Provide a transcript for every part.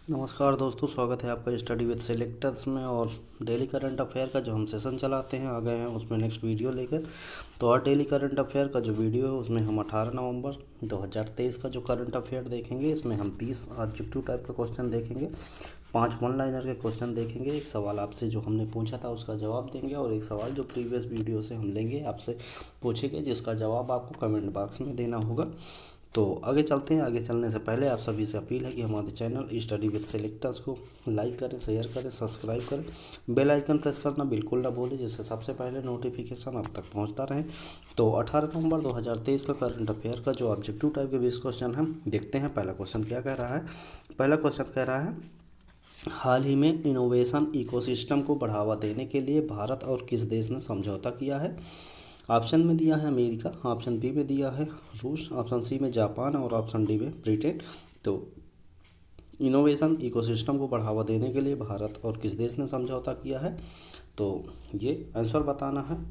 नमस्कार दोस्तों, स्वागत है आपका स्टडी विद सेलेक्टर्स में। और डेली करंट अफेयर का जो हम सेशन चलाते हैं आ गए हैं उसमें नेक्स्ट वीडियो लेकर। तो आज डेली करंट अफेयर का जो वीडियो है उसमें हम 18 नवंबर 2023 का जो करंट अफेयर देखेंगे। इसमें हम 20 ऑब्जेक्टिव टाइप का क्वेश्चन देखेंगे, 5 वन लाइनर के क्वेश्चन देखेंगे, एक सवाल आपसे जो हमने पूछा था उसका जवाब देंगे, और एक सवाल जो प्रीवियस वीडियो से हम लेंगे आपसे पूछेंगे, जिसका जवाब आपको कमेंट बॉक्स में देना होगा। तो आगे चलते हैं। आगे चलने से पहले आप सभी से अपील है कि हमारे चैनल स्टडी विद सेलेक्टर्स को लाइक करें, शेयर करें, सब्सक्राइब करें, बेल आइकन प्रेस करना बिल्कुल ना भूलें, जिससे सबसे पहले नोटिफिकेशन आप तक पहुंचता रहे। तो 18 नवंबर 2023 का करंट अफेयर का जो ऑब्जेक्टिव टाइप के 20 क्वेश्चन हैं देखते हैं। पहला क्वेश्चन क्या कह रहा है। पहला क्वेश्चन कह रहा है, हाल ही में इनोवेशन इकोसिस्टम को बढ़ावा देने के लिए भारत और किस देश ने समझौता किया है। ऑप्शन में दिया है अमेरिका, ऑप्शन बी में दिया है रूस, ऑप्शन सी में जापान और ऑप्शन डी में ब्रिटेन। तो इनोवेशन इकोसिस्टम को बढ़ावा देने के लिए भारत और किस देश ने समझौता किया है, तो ये आंसर बताना है।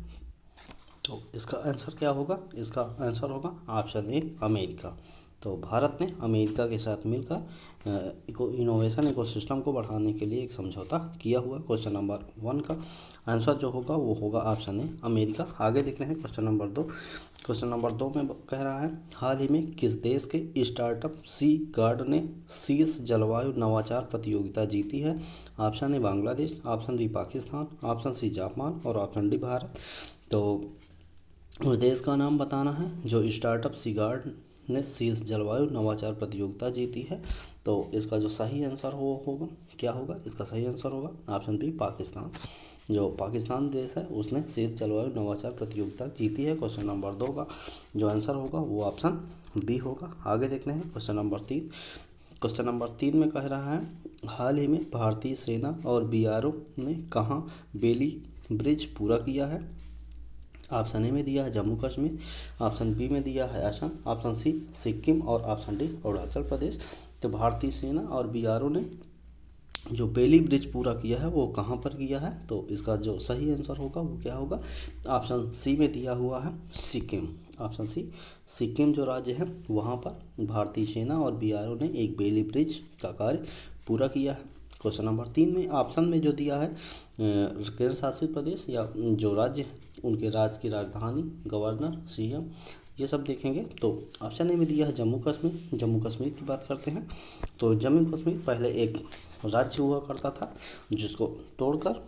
तो इसका आंसर क्या होगा, इसका आंसर होगा ऑप्शन ए अमेरिका। तो भारत ने अमेरिका के साथ मिलकर इनोवेशन इकोसिस्टम को बढ़ाने के लिए एक समझौता किया हुआ। क्वेश्चन नंबर 1 का आंसर जो होगा वो होगा ऑप्शन ए अमेरिका। आगे देखते हैं क्वेश्चन नंबर 2। क्वेश्चन नंबर 2 में कह रहा है, हाल ही में किस देश के स्टार्टअप सी गार्ड ने शीर्ष जलवायु नवाचार प्रतियोगिता जीती है। Option A Bangladesh, option B Pakistan, option C Japan और ऑप्शन डी भारत। तो उस देश का नाम बताना है जो स्टार्टअप सी गार्ड ने शीर्ष जलवायु नवाचार प्रतियोगिता जीती है। तो इसका जो सही आंसर होगा क्या होगा, इसका सही आंसर होगा ऑप्शन बी पाकिस्तान। जो पाकिस्तान देश है उसने शीर्ष जलवायु नवाचार प्रतियोगिता जीती है। क्वेश्चन नंबर 2 का जो आंसर होगा वो ऑप्शन बी होगा। आगे देखते हैं क्वेश्चन नंबर 3। क्वेश्चन नंबर 3 में कह रहा है, हाल ही में भारतीय सेना और बीआरओ ने कहाँ बेली ब्रिज पूरा किया है। ऑप्शन ए में दिया है जम्मू कश्मीर, ऑप्शन बी में दिया है असम, ऑप्शन सी सिक्किम और ऑप्शन डी अरुणाचल प्रदेश। तो भारतीय सेना और बीआरओ ने जो बेली ब्रिज पूरा किया है वो कहाँ पर किया है, तो इसका जो सही आंसर होगा वो क्या होगा, ऑप्शन सी में दिया हुआ है सिक्किम। ऑप्शन सी सिक्किम जो राज्य है वहाँ पर भारतीय सेना और बीआरओ ने एक बेली ब्रिज का कार्य पूरा किया है। क्वेश्चन नंबर 3 में ऑप्शन में जो दिया है केंद्र शासित प्रदेश या जो राज्य है उनके राज्य की राजधानी, गवर्नर, सीएम, ये सब देखेंगे। तो ऑप्शन ए में दिया है जम्मू कश्मीर। जम्मू कश्मीर की बात करते हैं तो जम्मू कश्मीर पहले एक राज्य हुआ करता था, जिसको तोड़कर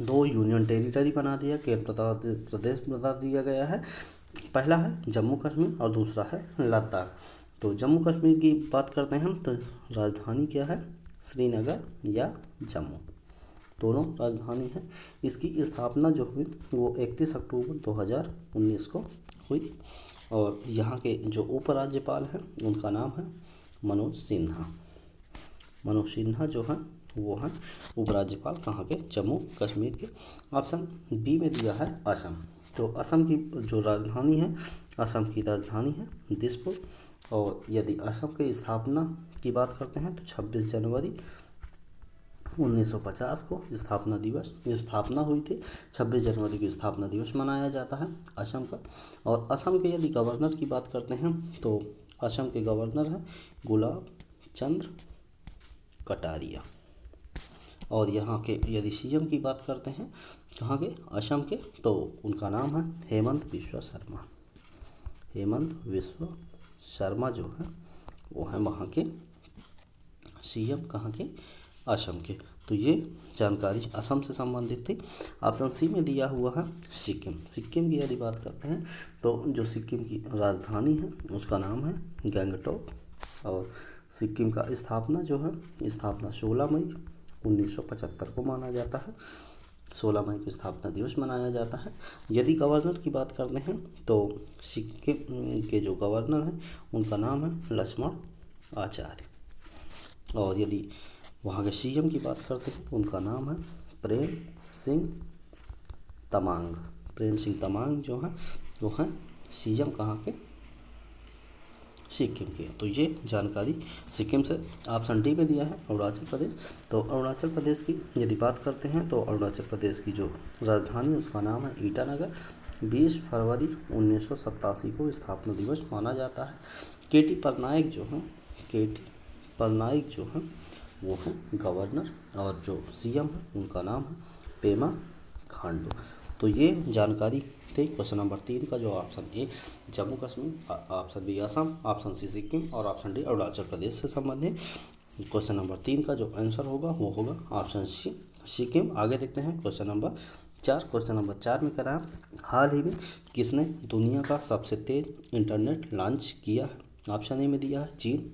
2 यूनियन टेरिटरी बना दिया, केंद्र प्रदेश बना दिया गया है। पहला है जम्मू कश्मीर और दूसरा है लद्दाख। तो जम्मू कश्मीर की बात करते हैं हम तो राजधानी क्या है, श्रीनगर या जम्मू, दोनों राजधानी है। इसकी स्थापना जो हुई वो 31 अक्टूबर 2019 को हुई, और यहाँ के जो उपराज्यपाल हैं उनका नाम है मनोज सिन्हा। मनोज सिन्हा जो है वो हैं उपराज्यपाल कहाँ के, जम्मू कश्मीर के। ऑप्शन बी में दिया है असम। तो असम की जो राजधानी है, असम की राजधानी है दिसपुर। और यदि असम की स्थापना की बात करते हैं तो 26 जनवरी 1950 को स्थापना हुई थी। 26 जनवरी की स्थापना दिवस मनाया जाता है असम का। और असम के यदि गवर्नर की बात करते हैं तो असम के गवर्नर हैं गुलाब चंद्र कटारिया। और यहाँ के यदि सीएम की बात करते हैं कहाँ के, असम के, तो उनका नाम है हेमंत बिश्वा शर्मा। हेमंत बिश्वा शर्मा जो है वो हैं वहाँ के सीएम कहाँ के, असम के। तो ये जानकारी असम से संबंधित थी। ऑप्शन सी में दिया हुआ है सिक्किम। सिक्किम की यदि बात करते हैं तो जो सिक्किम की राजधानी है उसका नाम है गंगटोक। और सिक्किम का स्थापना जो है, स्थापना 16 मई 1975 को माना जाता है। 16 मई को स्थापना दिवस मनाया जाता है। यदि गवर्नर की बात करते हैं तो सिक्किम के जो गवर्नर हैं उनका नाम है लक्ष्मण आचार्य। और यदि वहाँ के सीएम की बात करते हैं तो उनका नाम है प्रेम सिंह तमांग। प्रेम सिंह तमांग जो हैं वो हैं सीएम कहाँ के, सिक्किम के। तो ये जानकारी सिक्किम से। ऑप्शन डी में दिया है अरुणाचल प्रदेश। तो अरुणाचल प्रदेश की यदि बात करते हैं तो अरुणाचल प्रदेश की जो राजधानी है उसका नाम है ईटानगर। 20 फरवरी 1987 को स्थापना दिवस माना जाता है। केटी पटनायक जो हैं वो है गवर्नर, और जो सीएम है उनका नाम है पेमा खांडू। तो ये जानकारी थी क्वेश्चन नंबर 3 का, जो option A Jammu Kashmir, option B Assam, option C Sikkim और ऑप्शन डी अरुणाचल प्रदेश से संबंधित। क्वेश्चन नंबर 3 का जो आंसर होगा वो होगा ऑप्शन सी सिक्किम। आगे देखते हैं क्वेश्चन नंबर 4। क्वेश्चन नंबर 4 में कह रहा है हाल ही में किसने दुनिया का सबसे तेज इंटरनेट लॉन्च किया है। ऑप्शन ए में दिया है चीन,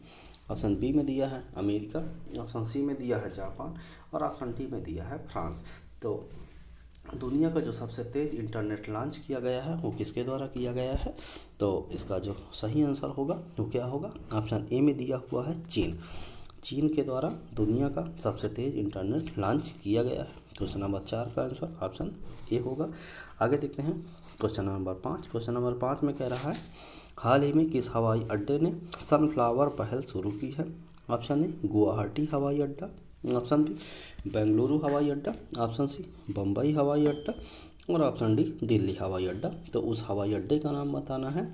ऑप्शन बी में दिया है अमेरिका, ऑप्शन सी में दिया है जापान और ऑप्शन डी में दिया है फ्रांस। तो दुनिया का जो सबसे तेज़ इंटरनेट लॉन्च किया गया है वो किसके द्वारा किया गया है। तो इसका जो सही आंसर होगा वो क्या होगा, ऑप्शन ए में दिया हुआ है चीन। चीन के द्वारा दुनिया का सबसे तेज़ इंटरनेट लॉन्च किया गया है। क्वेश्चन नंबर 4 का आंसर ऑप्शन ए होगा। आगे देखते हैं क्वेश्चन नंबर 5। क्वेश्चन नंबर 5 में कह रहा है हाल ही में किस हवाई अड्डे ने सनफ्लावर पहल शुरू की है। ऑप्शन ए गुवाहाटी हवाई अड्डा, ऑप्शन बी बेंगलुरु हवाई अड्डा, ऑप्शन सी बम्बई हवाई अड्डा और ऑप्शन डी दिल्ली हवाई अड्डा। तो उस हवाई अड्डे का नाम बताना है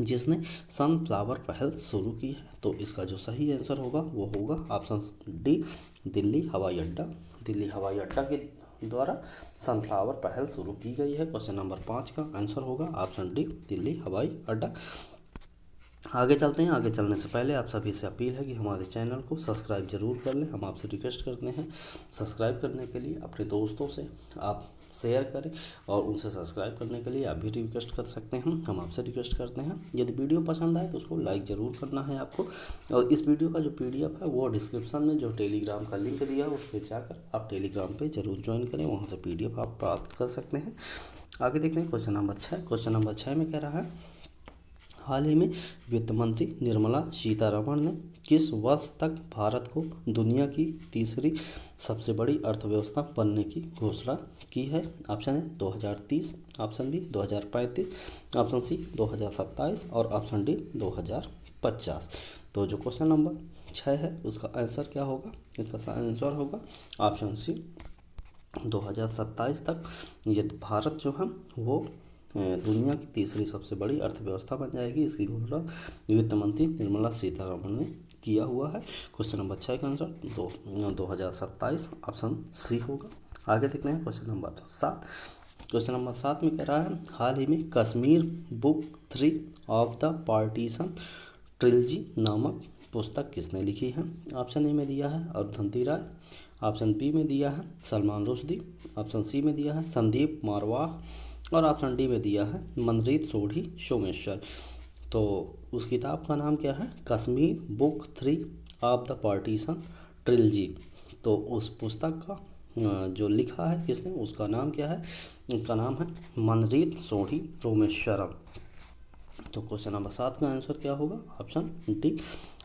जिसने सनफ्लावर पहल शुरू की है। तो इसका जो सही आंसर होगा वो होगा ऑप्शन डी दिल्ली हवाई अड्डा। दिल्ली हवाई अड्डा के द्वारा सनफ्लावर पहल शुरू की गई है। क्वेश्चन नंबर 5 का आंसर होगा ऑप्शन डी दिल्ली हवाई अड्डा। आगे चलते हैं। आगे चलने से पहले आप सभी से अपील है कि हमारे चैनल को सब्सक्राइब जरूर कर लें। हम आपसे रिक्वेस्ट करते हैं सब्सक्राइब करने के लिए अपने दोस्तों से आप शेयर करें और उनसे सब्सक्राइब करने के लिए आप भी रिक्वेस्ट कर सकते हैं। हम आपसे रिक्वेस्ट करते हैं यदि वीडियो पसंद आए तो उसको लाइक ज़रूर करना है आपको। और इस वीडियो का जो PDF है वो डिस्क्रिप्शन में जो टेलीग्राम का लिंक दिया है उस पर जाकर आप टेलीग्राम पे ज़रूर ज्वाइन करें, वहाँ से PDF आप प्राप्त कर सकते हैं। आगे देखते हैं क्वेश्चन नंबर 6। क्वेश्चन नंबर 6 में कह रहा है हाल ही में वित्त मंत्री निर्मला सीतारमण ने किस वर्ष तक भारत को दुनिया की तीसरी सबसे बड़ी अर्थव्यवस्था बनने की घोषणा की है। Option A 2030, option B 2035, option C 2027 और ऑप्शन डी 2050। तो जो क्वेश्चन नंबर 6 है उसका आंसर क्या होगा, इसका आंसर होगा ऑप्शन सी 2027 तक ये भारत जो है वो दुनिया की तीसरी सबसे बड़ी अर्थव्यवस्था बन जाएगी। इसकी घोषणा वित्त मंत्री निर्मला सीतारमण ने किया हुआ है। क्वेश्चन नंबर 6 का आंसर 2027 ऑप्शन सी होगा। आगे देखते हैं क्वेश्चन नंबर 7। क्वेश्चन नंबर 7 में कह रहा है हाल ही में Kashmir book 3 of the partition trilogy नामक पुस्तक किसने लिखी है। ऑप्शन ए में दिया है अरुंधति राय, ऑप्शन बी में दिया है सलमान रुश्दी, ऑप्शन सी में दिया है संदीप मारवाह और ऑप्शन डी में दिया है मनरीत सोढ़ी सोमेश्वर। तो उस किताब का नाम क्या है, Kashmir book 3 of the partition trilogy. तो उस पुस्तक का जो लिखा है किसने, उसका नाम क्या है, उसका नाम है मनरीत सोढ़ी सोमेश्वरम। तो क्वेश्चन नंबर 7 का आंसर क्या होगा, ऑप्शन डी।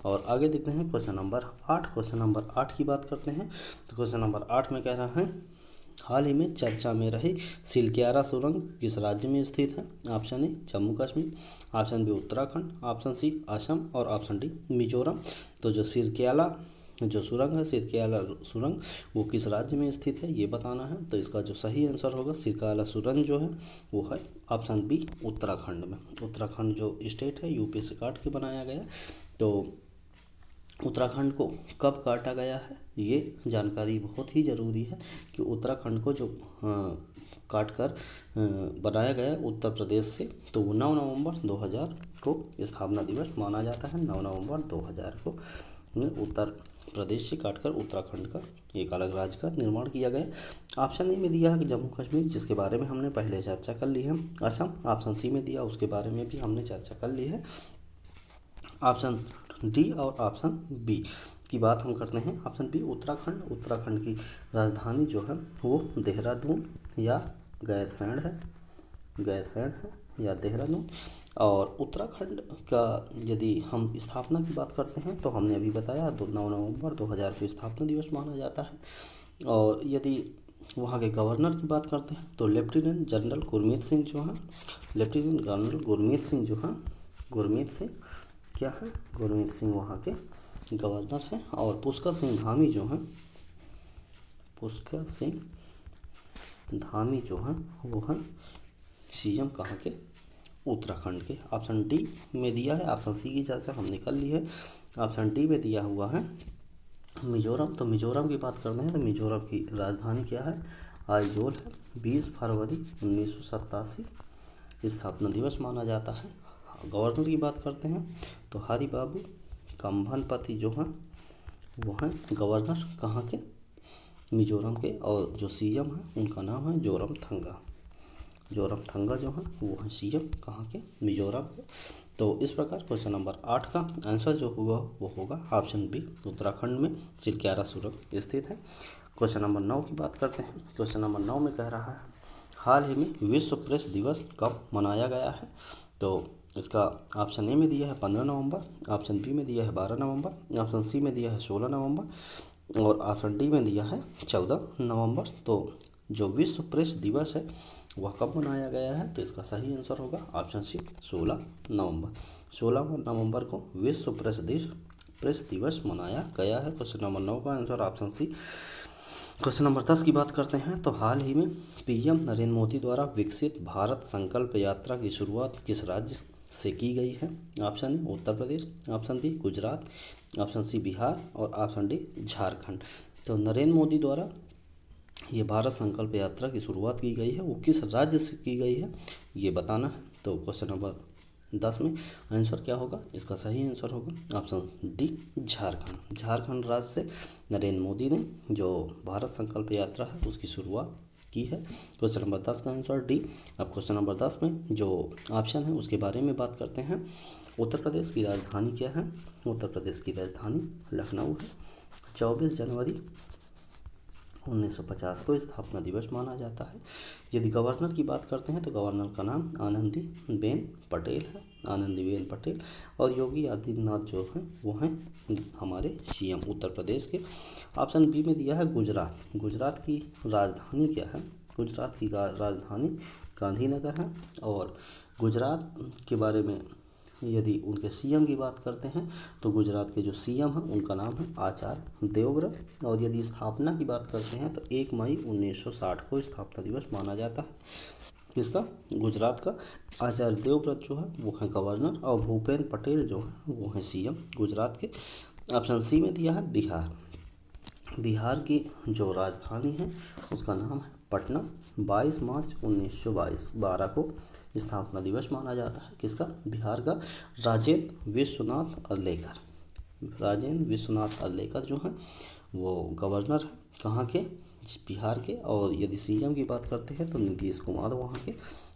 और आगे देखते हैं क्वेश्चन नंबर 8। क्वेश्चन नंबर 8 की बात करते हैं। तो क्वेश्चन नंबर 8 में कह रहा है हाल ही में चर्चा में रही सिलक्यारा सुरंग किस राज्य में स्थित है। Option A Jammu Kashmir, option B Uttarakhand, option C Assam और ऑप्शन डी मिजोरम। तो जो सिरक्याला जो सुरंग है, सिरक्याला सुरंग वो किस राज्य में स्थित है ये बताना है। तो इसका जो सही आंसर होगा सिरक्याला सुरंग जो है वो है ऑप्शन बी उत्तराखंड में। उत्तराखंड जो स्टेट है यूपी से काट के बनाया गया। तो उत्तराखंड को कब काटा गया है ये जानकारी बहुत ही ज़रूरी है कि उत्तराखंड को जो काट कर बनाया गया उत्तर प्रदेश से, तो वो 9 नवंबर 2000 को स्थापना दिवस माना जाता है। 9 नवंबर 2000 को उत्तर प्रदेश से काटकर उत्तराखंड का एक अलग राज्य का निर्माण किया गया। ऑप्शन ए में दिया है कि जम्मू कश्मीर, जिसके बारे में हमने पहले चर्चा कर ली है। असम, ऑप्शन सी में दिया उसके बारे में भी हमने चर्चा कर ली है। ऑप्शन डी और ऑप्शन बी की बात हम करते हैं। ऑप्शन बी उत्तराखंड, उत्तराखंड की राजधानी जो है वो देहरादून या गैरसैंण है, गैरसैंण है या देहरादून। और उत्तराखंड का यदि हम स्थापना की बात करते हैं तो हमने अभी बताया 9 नवंबर 2000 को स्थापना दिवस माना जाता है। और यदि वहाँ के गवर्नर की बात करते हैं तो लेफ्टिनेंट जनरल गुरमीत सिंह जो हैं, लेफ्टिनेंट जनरल गुरमीत सिंह जो हैं, गुरमीत सिंह क्या है, गुरमीत सिंह वहाँ के गवर्नर हैं। और पुष्कर सिंह धामी जो हैं, पुष्कर सिंह धामी जो हैं वो हैं CM कहाँ के, उत्तराखंड के। ऑप्शन डी में दिया है, ऑप्शन सी की चर्चा हमने कर ली है। ऑप्शन डी में दिया हुआ है मिजोरम, तो मिजोरम की बात करते हैं तो मिजोरम की राजधानी क्या है, आइजोल है। 20 फरवरी 1987 स्थापना दिवस माना जाता है। गवर्नर की बात करते हैं तो हरि बाबू कंभनपति जो हैं वो हैं गवर्नर कहाँ के, मिजोरम के। और जो सीएम हैं उनका नाम है जोरमथंगा। जोरमथंगा जो हैं वो हैं सीएम कहाँ के, मिजोरम के। तो इस प्रकार क्वेश्चन नंबर 8 का आंसर जो होगा वो होगा ऑप्शन बी, उत्तराखंड में चिल्क्यारा सुरंग स्थित है। क्वेश्चन नंबर 9 की बात करते हैं। क्वेश्चन नंबर 9 में कह रहा है हाल ही में विश्व प्रेस दिवस कब मनाया गया है। तो इसका ऑप्शन ए में दिया है 15 नवंबर, ऑप्शन बी में दिया है 12 नवंबर, ऑप्शन सी में दिया है 16 नवंबर और ऑप्शन डी में दिया है 14 नवंबर। तो जो विश्व प्रेस दिवस है वह कब मनाया गया है, तो इसका सही आंसर होगा ऑप्शन सी 16 नवंबर। 16 नवंबर को विश्व प्रेस दिवस मनाया गया है। क्वेश्चन नंबर 9 का answer option C. Question number 10 की बात करते हैं तो हाल ही में पीएम नरेंद्र मोदी द्वारा विकसित भारत संकल्प यात्रा की शुरुआत किस राज्य से की गई है। Option A Uttar Pradesh, option B Gujarat, option C Bihar और ऑप्शन डी झारखंड। तो नरेंद्र मोदी द्वारा ये भारत संकल्प यात्रा की शुरुआत की गई है वो किस राज्य से की गई है ये बताना है। तो क्वेश्चन नंबर 10 में आंसर क्या होगा, इसका सही आंसर होगा ऑप्शन डी झारखंड। झारखंड राज्य से नरेंद्र मोदी ने जो भारत संकल्प यात्रा है उसकी शुरुआत की है। क्वेश्चन नंबर 10 का आंसर डी। अब क्वेश्चन नंबर 10 में जो ऑप्शन है उसके बारे में बात करते हैं। उत्तर प्रदेश की राजधानी क्या है, उत्तर प्रदेश की राजधानी लखनऊ है। 24 जनवरी 1950 को स्थापना दिवस माना जाता है। यदि गवर्नर की बात करते हैं तो गवर्नर का नाम आनंदीबेन पटेल है, आनंदीबेन पटेल। और योगी आदित्यनाथ जो हैं वो हैं हमारे सीएम उत्तर प्रदेश के। ऑप्शन बी में दिया है गुजरात। गुजरात की राजधानी क्या है, गुजरात की राजधानी गांधीनगर है। और गुजरात के बारे में यदि उनके सीएम की बात करते हैं तो गुजरात के जो सीएम हैं उनका नाम है आचार्य देवव्रत। और यदि स्थापना की बात करते हैं तो 1 मई 1960 को स्थापना दिवस माना जाता है किसका, गुजरात का। आचार्य देवव्रत जो है वो है गवर्नर और भूपेन पटेल जो है वो है सीएम गुजरात के। ऑप्शन सी में दिया है बिहार। बिहार की जो राजधानी है उसका नाम है पटना। 22 मार्च 1912 को स्थापना दिवस माना जाता है किसका, बिहार का। राजेंद्र विश्वनाथ अर्लेकर, राजेंद्र विश्वनाथ अर्लेकर जो हैं वो गवर्नर है कहाँ के, बिहार के। और यदि सीएम की बात करते हैं तो नीतीश कुमार वहाँ के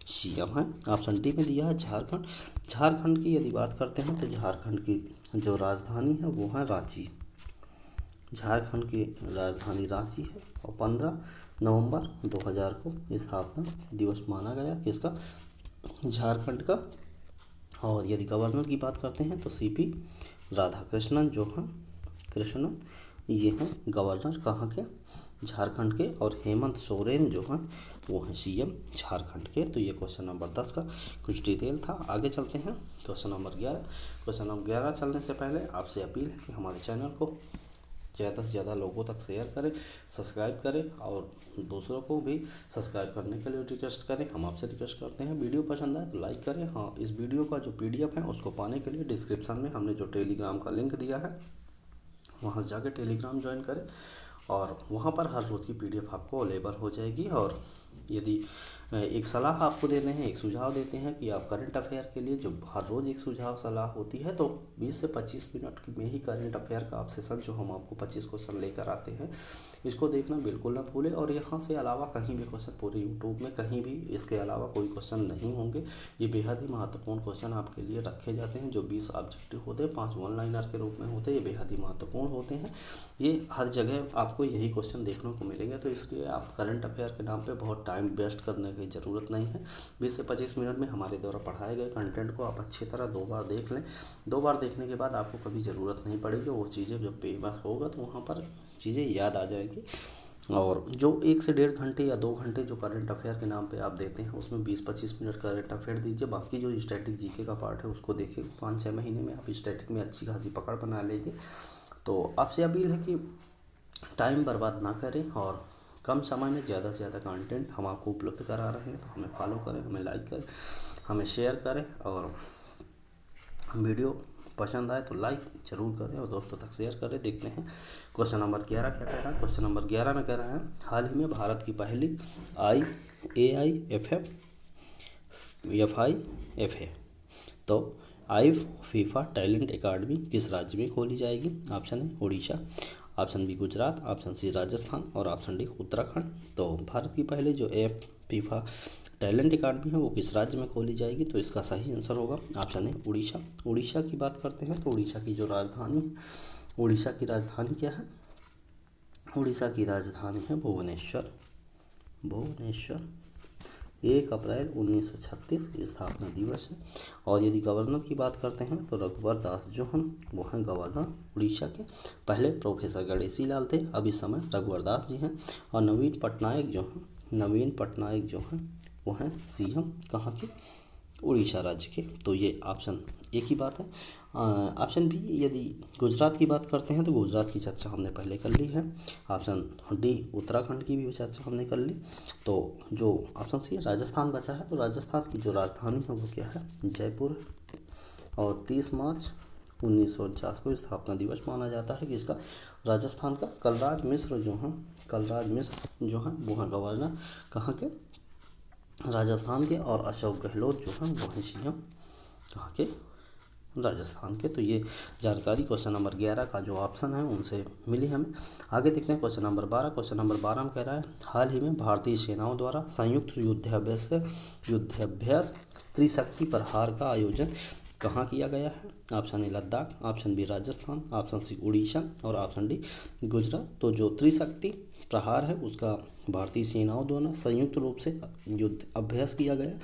सीएम हैं। ऑप्शन डी में दिया है झारखंड। झारखंड की यदि बात करते हैं तो झारखंड की जो राजधानी है वो है रांची। झारखंड की राजधानी रांची है। और 15 नवंबर 2000 को स्थापना दिवस माना गया किसका, झारखंड का। और यदि गवर्नर की बात करते हैं तो सीपी राधाकृष्णन जो हैं कृष्णन ये हैं गवर्नर कहाँ के, झारखंड के। और हेमंत सोरेन जो हैं वो हैं सीएम झारखंड के। तो ये क्वेश्चन नंबर 10 का कुछ डिटेल था। आगे चलते हैं क्वेश्चन नंबर 11। क्वेश्चन नंबर 11 चलने से पहले आपसे अपील है कि हमारे चैनल को ज़्यादा से ज़्यादा लोगों तक शेयर करें, सब्सक्राइब करें और दूसरों को भी सब्सक्राइब करने के लिए रिक्वेस्ट करें। हम आपसे रिक्वेस्ट करते हैं वीडियो पसंद आए तो लाइक करें। हाँ, इस वीडियो का जो पीडीएफ है उसको पाने के लिए डिस्क्रिप्शन में हमने जो टेलीग्राम का लिंक दिया है वहाँ से जाकर टेलीग्राम ज्वाइन करें और वहाँ पर हर रोज़ की पीडीएफ आपको अवेलेबल हो जाएगी। और यदि एक सलाह आपको देते हैं, एक सुझाव देते हैं कि आप करंट अफेयर के लिए जो हर रोज़ एक सुझाव सलाह होती है तो 20 से 25 मिनट में ही करंट अफेयर का आप सेशन जो हम आपको 25 क्वेश्चन लेकर आते हैं इसको देखना बिल्कुल ना भूलें। और यहाँ से अलावा कहीं भी क्वेश्चन पूरे यूट्यूब में कहीं भी इसके अलावा कोई क्वेश्चन नहीं होंगे। ये बेहद ही महत्वपूर्ण क्वेश्चन आपके लिए रखे जाते हैं। जो 20 ऑब्जेक्टिव होते हैं 5 वन लाइनर के रूप में होते हैं, ये बेहद ही महत्वपूर्ण होते हैं। ये हर जगह आपको यही क्वेश्चन देखने को मिलेंगे। तो इसलिए आप करंट अफेयर के नाम पे बहुत टाइम वेस्ट करने की ज़रूरत नहीं है। 20 से 25 मिनट में हमारे द्वारा पढ़ाए गए कंटेंट को आप अच्छी तरह 2 बार देख लें। 2 बार देखने के बाद आपको कभी ज़रूरत नहीं पड़ेगी। वो चीज़ें जब पेपर होगा तो वहाँ पर चीज़ें याद आ जाएंगी। और जो 1 से 1.5 घंटे या 2 घंटे जो करंट अफेयर के नाम पे आप देते हैं उसमें 20-25 मिनट करंट अफेयर दीजिए। बाकी जो स्टैटिक जीके का पार्ट है उसको देखिए। 5-6 महीने में आप स्टैटिक में अच्छी खासी पकड़ बना लेंगे। तो आपसे अपील है कि टाइम बर्बाद ना करें और कम समय में ज़्यादा से ज़्यादा कंटेंट हम आपको उपलब्ध करा रहे हैं। तो हमें फॉलो करें, हमें लाइक करें, हमें शेयर करें और वीडियो पसंद आए तो लाइक ज़रूर करें और दोस्तों तक शेयर करें। देखते हैं क्वेश्चन नंबर 11 क्या कह रहा है। क्वेश्चन नंबर 11 में कह रहा है हाल ही में भारत की पहली AIFA तो आईफ फीफा टैलेंट अकादमी किस राज्य में खोली जाएगी। Option A Orissa, option B Gujarat, option C Rajasthan और ऑप्शन डी उत्तराखंड। तो भारत की पहले जो फीफा टैलेंट अकादमी है वो किस राज्य में खोली जाएगी, तो इसका सही आंसर होगा ऑप्शन ए उड़ीसा। उड़ीसा की बात करते हैं तो उड़ीसा की जो राजधानी, उड़ीसा की राजधानी क्या है, उड़ीसा की राजधानी है भुवनेश्वर। 1 अप्रैल 1936 स्थापना दिवस है। और यदि गवर्नर की बात करते हैं तो रघुवर दास जो हैं वो हैं गवर्नर उड़ीसा के। पहले प्रोफेसर गणेशी लाल थे, अब इस समय रघुवर दास जी हैं। और नवीन पटनायक जो हैं वो हैं सीएम कहाँ के, उड़ीसा राज्य के। तो ये ऑप्शन ए की बात है। ऑप्शन बी यदि गुजरात की बात करते हैं तो गुजरात की चर्चा हमने पहले कर ली है। ऑप्शन डी उत्तराखंड की भी चर्चा हमने कर ली। तो जो ऑप्शन सी राजस्थान बचा है, तो राजस्थान की जो राजधानी है वो क्या है, जयपुर। और 30 मार्च 1949 को स्थापना दिवस माना जाता है किसका, राजस्थान का। कलराज मिश्र जो हैं वो हैं गवर्नर कहाँ के, राजस्थान के। और अशोक गहलोत जो हैं वो हैं सीएम कहाँ के, राजस्थान के। तो ये जानकारी क्वेश्चन नंबर 11 का जो ऑप्शन है उनसे मिली हमें। आगे देखते हैं क्वेश्चन नंबर 12। क्वेश्चन नंबर 12 में कह रहा है हाल ही में भारतीय सेनाओं द्वारा संयुक्त युद्धाभ्यास त्रिशक्ति प्रहार का आयोजन कहाँ किया गया है। Option A Ladakh, option B Rajasthan, option C Orissa और ऑप्शन डी गुजरात। तो जो त्रिशक्ति प्रहार है उसका भारतीय सेनाओं द्वारा संयुक्त रूप से युद्ध अभ्यास किया गया।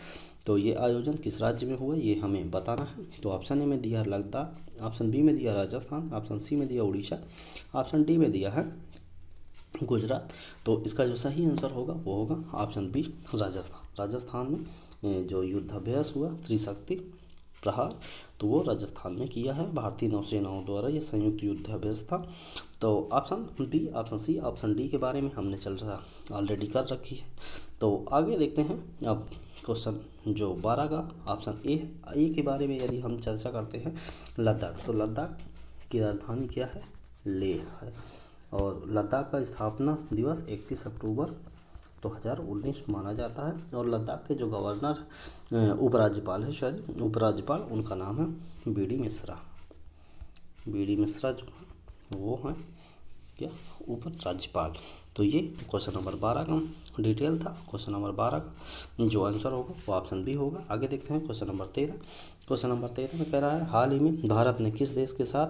तो ये आयोजन किस राज्य में हुआ ये हमें बताना है। तो ऑप्शन ए में दिया है लद्दाख, ऑप्शन बी में दिया राजस्थान, ऑप्शन सी में दिया उड़ीसा, ऑप्शन डी में दिया है गुजरात। तो इसका जो सही आंसर होगा वो होगा ऑप्शन बी राजस्थान। राजस्थान में जो युद्धाभ्यास हुआ त्रिशक्ति प्रहार तो वो राजस्थान में किया है भारतीय नौसेनाओं द्वारा, ये संयुक्त युद्धाभ्यास था। तो option B, option C, option D के बारे में हमने ऑलरेडी कर रखी है। तो आगे देखते हैं अब क्वेश्चन जो 12 का ऑप्शन ए के बारे में यदि हम चर्चा करते हैं लद्दाख। तो लद्दाख की राजधानी क्या है, लेह है। और लद्दाख का स्थापना दिवस 31 अक्टूबर 2019 माना जाता है। और लद्दाख के जो गवर्नर उपराज्यपाल है, शायद उपराज्यपाल, उनका नाम है बीडी मिश्रा। बीडी मिश्रा जो है वो हैं क्या, उपराज्यपाल। तो ये क्वेश्चन नंबर 12 का डिटेल था। क्वेश्चन नंबर 12 का जो आंसर होगा वो ऑप्शन बी होगा। आगे देखते हैं क्वेश्चन नंबर 13। क्वेश्चन नंबर 13 में कह रहा है हाल ही में भारत ने किस देश के साथ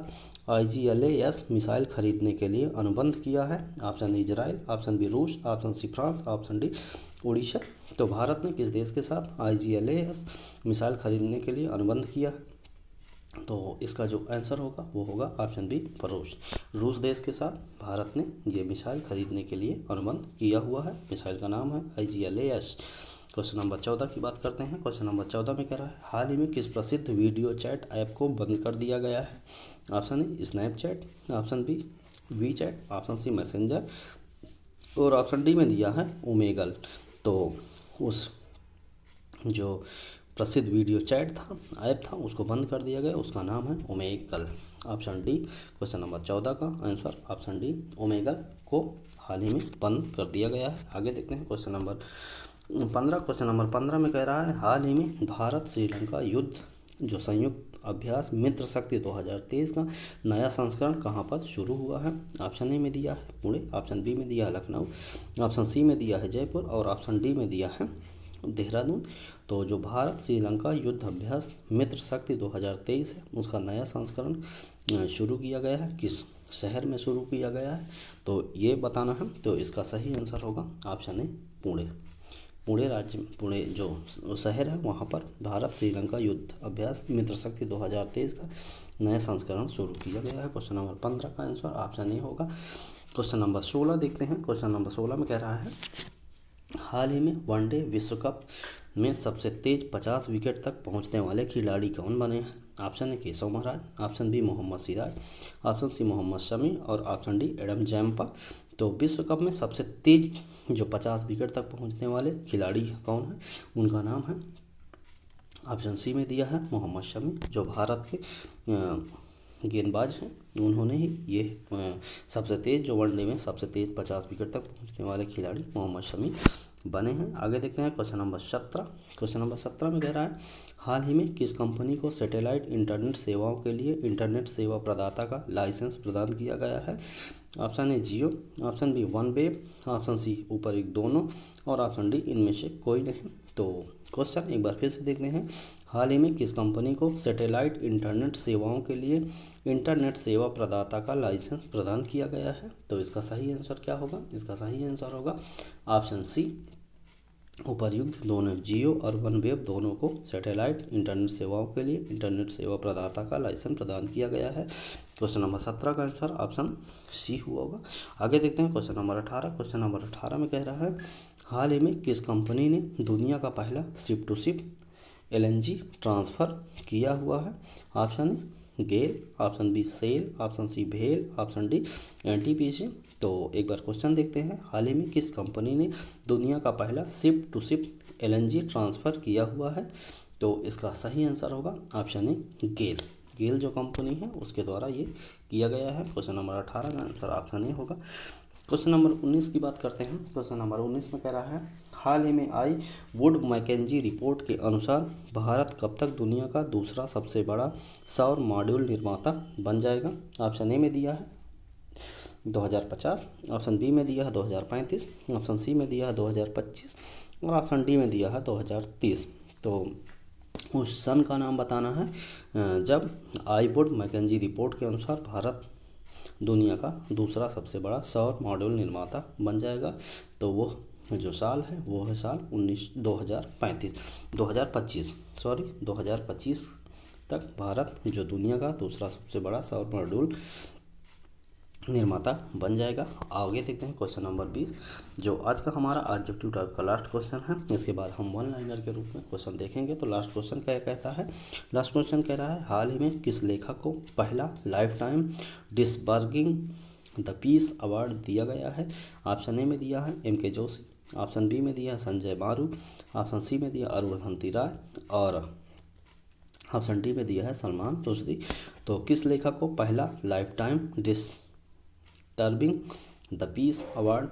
IGLAS मिसाइल खरीदने के लिए अनुबंध किया है। Option A Israel, option B रूस, option C France, option D Orissa. तो भारत ने किस देश के साथ IGLAS मिसाइल खरीदने के लिए अनुबंध किया है, तो इसका जो आंसर होगा वो होगा ऑप्शन बी रूस। रूस देश के साथ भारत ने ये मिसाइल खरीदने के लिए अनुबंध किया हुआ है। मिसाइल का नाम है IGLAS। क्वेश्चन नंबर 14 की बात करते हैं। क्वेश्चन नंबर 14 में कह रहा है हाल ही में किस प्रसिद्ध वीडियो चैट ऐप को बंद कर दिया गया है। Option A Snapchat, option B WeChat, option C Messenger और ऑप्शन डी में दिया है ओमेगल। तो उस जो प्रसिद्ध वीडियो चैट था, ऐप था, उसको बंद कर दिया गया, उसका नाम है Omegle. Option D question number 14 का आंसर ऑप्शन डी ओमेगल को हाल ही में बंद कर दिया गया है। आगे देखते हैं क्वेश्चन नंबर 15। क्वेश्चन नंबर 15 में कह रहा है हाल ही में भारत श्रीलंका युद्ध जो संयुक्त अभ्यास मित्र शक्ति 2023 का नया संस्करण कहाँ पर शुरू हुआ है। ऑप्शन ए में दिया है पुणे, ऑप्शन बी में दिया है लखनऊ, ऑप्शन सी में दिया है जयपुर और ऑप्शन डी में दिया है देहरादून। तो जो भारत श्रीलंका युद्ध अभ्यास मित्र शक्ति 2023 है उसका नया संस्करण शुरू किया गया है, किस शहर में शुरू किया गया है, तो ये बताना है। तो इसका सही आंसर होगा ऑप्शन ए पुणे। पुणे राज्य में, पुणे जो शहर है वहाँ पर भारत श्रीलंका युद्ध अभ्यास मित्र शक्ति 2023 का नया संस्करण शुरू किया गया है। क्वेश्चन नंबर 15 का आंसर ऑप्शन ए होगा। क्वेश्चन नंबर 16 देखते हैं। क्वेश्चन नंबर 16 में कह रहा है हाल ही में वनडे विश्व कप में सबसे तेज 50 विकेट तक पहुंचने वाले खिलाड़ी कौन बने हैं। Option A Keshav Maharaj, option B Mohammed Siraj, option C Mohammed Shami और ऑप्शन डी एडम जैम्पा। तो विश्व कप में सबसे तेज जो 50 विकेट तक पहुंचने वाले खिलाड़ी कौन है, उनका नाम है ऑप्शन सी में दिया है मोहम्मद शमी, जो भारत के गेंदबाज हैं, उन्होंने ही ये सबसे तेज़ जो वनडे में सबसे तेज़ 50 विकेट तक पहुंचने वाले खिलाड़ी मोहम्मद शमी बने हैं। आगे देखते हैं क्वेश्चन नंबर 17। क्वेश्चन नंबर 17 में कह रहा है हाल ही में किस कंपनी को सैटेलाइट इंटरनेट सेवाओं के लिए इंटरनेट सेवा प्रदाता का लाइसेंस प्रदान किया गया है। Option A Jio, option B OneWeb, option C ऊपर एक दोनों और ऑप्शन डी इनमें से कोई नहीं। तो क्वेश्चन एक बार फिर से देखते हैं, हाल ही में किस कंपनी को सैटेलाइट इंटरनेट सेवाओं के लिए इंटरनेट सेवा प्रदाता का लाइसेंस प्रदान किया गया है। तो इसका सही आंसर क्या होगा? इसका सही आंसर होगा ऑप्शन सी उपर्युक्त दोनों, जियो और वनवेब दोनों को सैटेलाइट इंटरनेट सेवाओं के लिए इंटरनेट सेवा प्रदाता का लाइसेंस प्रदान किया गया है। क्वेश्चन नंबर 17 का आंसर ऑप्शन सी हुआ होगा। आगे देखते हैं क्वेश्चन नंबर 18। क्वेश्चन नंबर 18 में कह रहा है हाल ही में किस कंपनी ने दुनिया का पहला ship to ship LNG transfer किया हुआ है। Option A GAIL, option B SAIL, option C भेल, ऑप्शन डी NTPC। तो एक बार क्वेश्चन देखते हैं, हाल ही में किस कंपनी ने दुनिया का पहला ship to ship LNG transfer किया हुआ है। तो इसका सही आंसर होगा ऑप्शन ए गेल। गेल जो कंपनी है उसके द्वारा ये किया गया है। क्वेश्चन नंबर 18 का आंसर ऑप्शन ए होगा। क्वेश्चन नंबर 19 की बात करते हैं। क्वेश्चन नंबर 19 में कह रहा है हाल ही में आई वुड मैकेंजी रिपोर्ट के अनुसार भारत कब तक दुनिया का दूसरा सबसे बड़ा सौर मॉड्यूल निर्माता बन जाएगा। ऑप्शन ए में दिया है 2050, ऑप्शन बी में दिया है 2035, ऑप्शन सी में दिया है 2025 और ऑप्शन डी में दिया है 2030। तो उस सन का नाम बताना है जब आई वुड मैकेंजी रिपोर्ट के अनुसार भारत दुनिया का दूसरा सबसे बड़ा सौर मॉड्यूल निर्माता बन जाएगा। तो वो जो साल है वो है साल 2025 तक भारत जो दुनिया का दूसरा सबसे बड़ा सौर मॉड्यूल निर्माता बन जाएगा। आगे देखते हैं क्वेश्चन नंबर 20 जो आज का हमारा ऑब्जेक्टिव टाइप का लास्ट क्वेश्चन है। इसके बाद हम वन लाइनर के रूप में क्वेश्चन देखेंगे। तो लास्ट क्वेश्चन क्या कहता है? लास्ट क्वेश्चन कह रहा है हाल ही में किस लेखक को पहला life time disturbing the peace award दिया गया है। ऑप्शन ए में दिया है MK जोशी, ऑप्शन बी में दिया है संजय मारू, ऑप्शन सी में दिया अरुंधति राय और ऑप्शन डी में दिया है सलमान रुश्दी। तो किस लेखक को पहला life time disturbing the peace award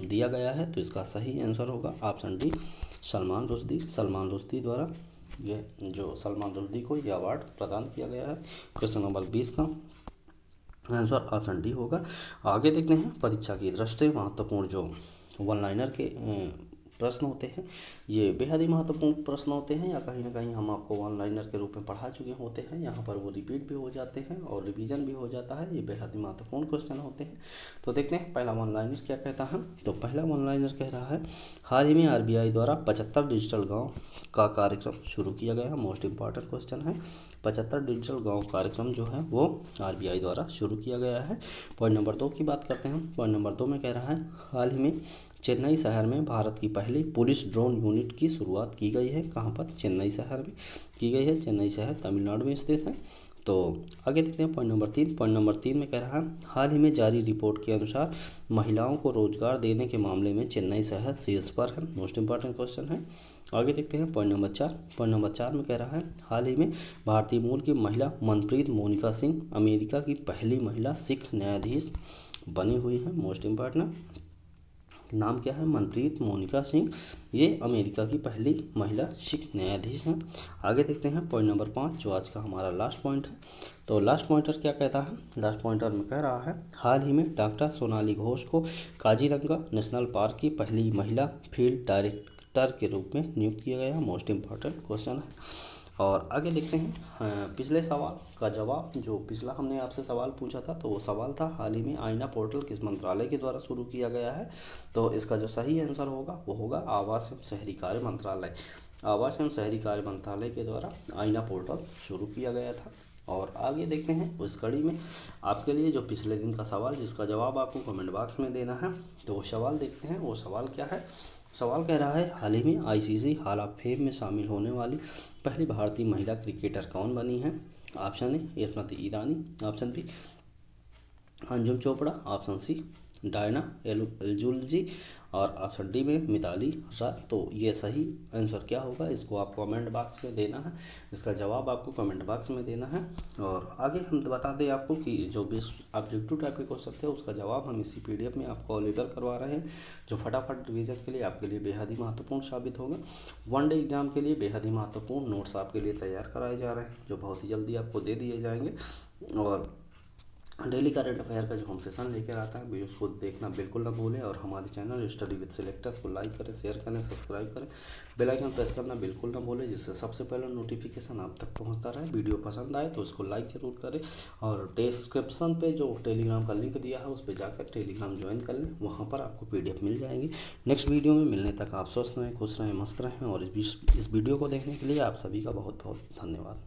दिया गया है? तो इसका सही आंसर होगा ऑप्शन डी सलमान रुश्दी। सलमान रुश्दी द्वारा ये जो सलमान रुश्दी को यह अवार्ड प्रदान किया गया है। क्वेश्चन नंबर 20 का आंसर ऑप्शन डी होगा। आगे देखते हैं परीक्षा की दृष्टि महत्वपूर्ण जो वन लाइनर के प्रश्न होते हैं, ये बेहद ही महत्वपूर्ण प्रश्न होते हैं या कहीं ना कहीं हम आपको वन लाइनर के रूप में पढ़ा चुके होते हैं। यहाँ पर वो रिपीट भी हो जाते हैं और रिवीजन भी हो जाता है। ये बेहद ही महत्वपूर्ण क्वेश्चन होते हैं। तो देखते हैं पहला वन लाइनर क्या कहता है। तो पहला वन लाइनर कह रहा है हाल ही में RBI द्वारा 75 डिजिटल गाँव का कार्यक्रम शुरू किया गया है। मोस्ट इंपॉर्टेंट क्वेश्चन है। 75 डिजिटल गाँव कार्यक्रम जो है वो RBI द्वारा शुरू किया गया है। पॉइंट नंबर 2 की बात करते हैं। पॉइंट नंबर 2 में कह रहा है हाल ही में चेन्नई शहर में भारत की पहली पुलिस ड्रोन यूनिट की शुरुआत की गई है। कहाँ पर? चेन्नई शहर में की गई है। चेन्नई शहर तमिलनाडु में स्थित है। तो आगे देखते हैं पॉइंट नंबर 3। पॉइंट नंबर 3 में कह रहा है हाल ही में जारी रिपोर्ट के अनुसार महिलाओं को रोजगार देने के मामले में चेन्नई शहर शीर्ष पर है। मोस्ट इंपॉर्टेंट क्वेश्चन है। आगे देखते हैं पॉइंट नंबर 4। पॉइंट नंबर 4 में कह रहा है हाल ही में भारतीय मूल की महिला मनप्रीत मोनिका सिंह अमेरिका की पहली महिला सिख न्यायाधीश बनी हुई है। मोस्ट इंपॉर्टेंट नाम क्या है? मनप्रीत मोनिका सिंह। ये अमेरिका की पहली महिला सिख न्यायाधीश हैं। आगे देखते हैं पॉइंट नंबर 5 जो आज का हमारा लास्ट पॉइंट है। तो लास्ट पॉइंटर क्या कहता है? लास्ट पॉइंटर में कह रहा है हाल ही में डॉक्टर सोनाली घोष को काजीरंगा नेशनल पार्क की पहली महिला फील्ड डायरेक्टर के रूप में नियुक्त किया गया है। मोस्ट इंपॉर्टेंट क्वेश्चन है। और आगे देखते हैं पिछले सवाल का जवाब। जो पिछला हमने आपसे सवाल पूछा था तो वो सवाल था हाल ही में आईना पोर्टल किस मंत्रालय के द्वारा शुरू किया गया है। तो इसका जो सही आंसर होगा वो होगा आवास एवं शहरी कार्य मंत्रालय। आवास एवं शहरी कार्य मंत्रालय के द्वारा आईना पोर्टल शुरू किया गया था। और आगे देखते हैं उस कड़ी में आपके लिए जो पिछले दिन का सवाल जिसका जवाब आपको कमेंट बॉक्स में देना है। तो वो सवाल देखते हैं। वो सवाल क्या है? सवाल कह रहा है हाल ही में ICC हॉल ऑफ फेम में शामिल होने वाली पहली भारतीय महिला क्रिकेटर कौन बनी है। Option A Smriti Irani, option B Anjum Chopra, option C Diana Edulji और ऑप्शन डी में मिताली राज। तो ये सही आंसर क्या होगा, इसको आप कमेंट बॉक्स में देना है, इसका जवाब आपको कमेंट बॉक्स में देना है। और आगे हम बता दें आपको कि जो भी ऑब्जेक्टिव टाइप के क्वेश्चन थे उसका जवाब हम इसी PDF में आपको अवेलेबल करवा रहे हैं, जो फटाफट रिवीजन के लिए आपके लिए बेहद ही महत्वपूर्ण साबित होगा। वन डे एग्जाम के लिए बेहद ही महत्वपूर्ण नोट्स आपके लिए तैयार कराए जा रहे हैं, जो बहुत ही जल्दी आपको दे दिए जाएंगे। और डेली करंट अफेयर का जो हम सेशन लेकर आता है, वीडियोस को देखना बिल्कुल ना भूलें। और हमारे चैनल स्टडी विद सिलेक्टर्स को लाइक करें, शेयर करें, सब्सक्राइब करें, बेल आइकन प्रेस करना बिल्कुल ना भूलें, जिससे सबसे पहले नोटिफिकेशन आप तक पहुंचता रहे। वीडियो पसंद आए तो उसको लाइक ज़रूर करें, और डिस्क्रिप्शन पे जो टेलीग्राम का लिंक दिया है उस पर जाकर टेलीग्राम ज्वाइन कर लें, वहाँ पर आपको PDF मिल जाएगी। नेक्स्ट वीडियो में मिलने तक आप स्वस्थ रहें, खुश रहें, मस्त रहें। और इस वीडियो को देखने के लिए आप सभी का बहुत बहुत धन्यवाद।